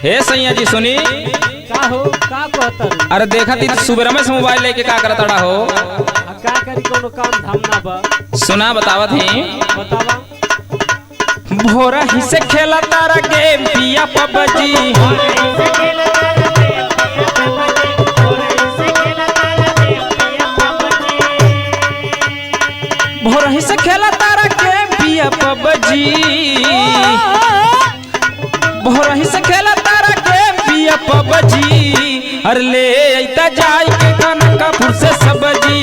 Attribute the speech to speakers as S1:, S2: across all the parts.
S1: हे सैया जी सुनी
S2: का हो का कहता
S1: अरे देखा थी सुबह में से मोबाइल लेके का करता हो
S2: का करी कोनो काम धाम ना बा
S1: सुना बतावत ही
S2: बतावा
S1: भोरा ही से खेला तारा गेम पिया पबजी भोरा ही से खेला तारा गेम पिया पबजी भोरा ही से खेला तारा गेम पिया पबजी अरे ले ऐता जाई के कनकापुर से सब्जी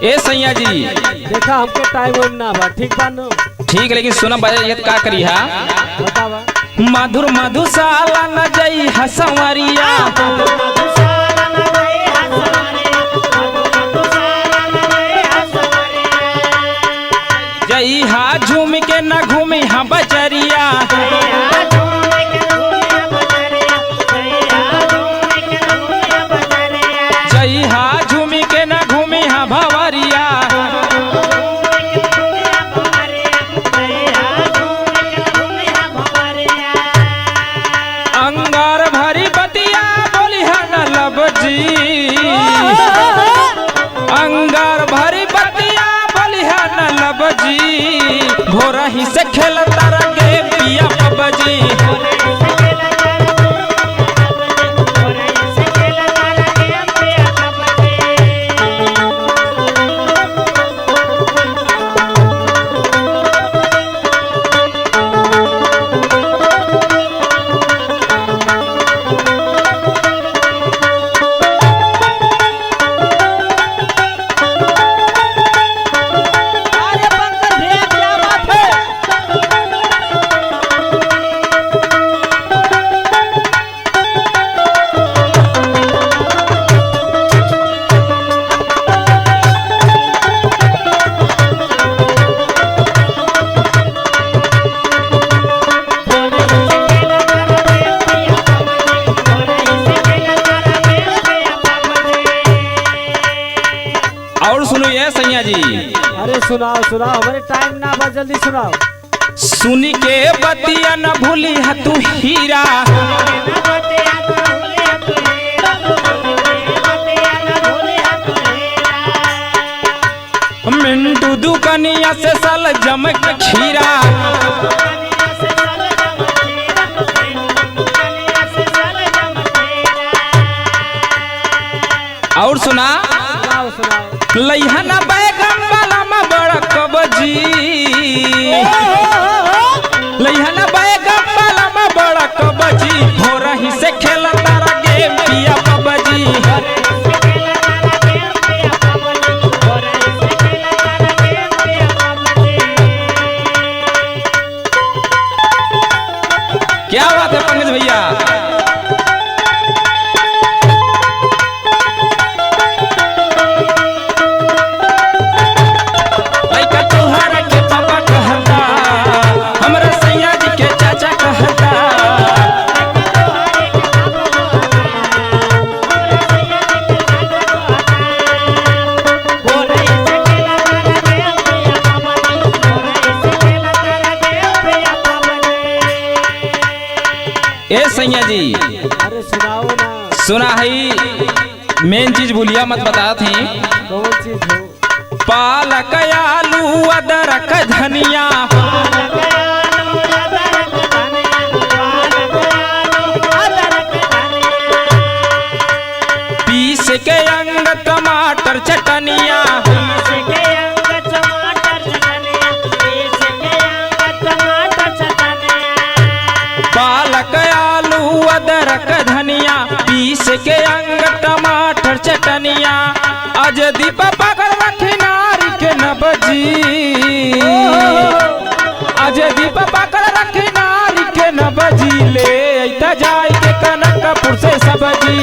S1: ए सैया जी
S2: देखा हमके टाइम होम ना बा ठीक बा नो
S1: ठीक लेकिन सुना बजा ये का करी हा
S2: बतावा
S1: मधुर मधुशाला न जई हसवरिया जई हा झूम के न घूमी हा बजरिया जई हा झूम के न घूमी हा भवरिया अंगार भरी बतिया बोली हा न लबजी अंगार भरी बतिया बोली हा न लबजी भोरा ही से खेल तारा गे पिया पबजी और सुनो ये सैया जी
S2: अरे सुनाओ सुनाओ हमारे टाइम ना बा जल्दी सुनाओ
S1: सुनी के बतिया न भूली हा तू हीरा मिंटू दुकनिया से साल जमक खीरा और सुना
S2: सुनाओ सुनाओ
S1: लइहना बैगन वाला में बड़ा कबजी लइहना बैगन वाला में बड़ा कबजी भोरा ही से खेला तारा गेम पिया पबजी क्या बात है पंकज भैया ए सैया जी
S2: अरे सुनाओ ना
S1: सुना है मेन चीज भूलिया मत बता थी
S2: कौन चीज हो
S1: पालक आलू अदरक धनिया पीस के अंग टमाटर चटनिया चटनिया आज दीपा पकड़ रखी नारी के नबजी आज दीपा पकड़ रखी नारी के नबजी ले ऐता जाय के कनकपुर से सब्जी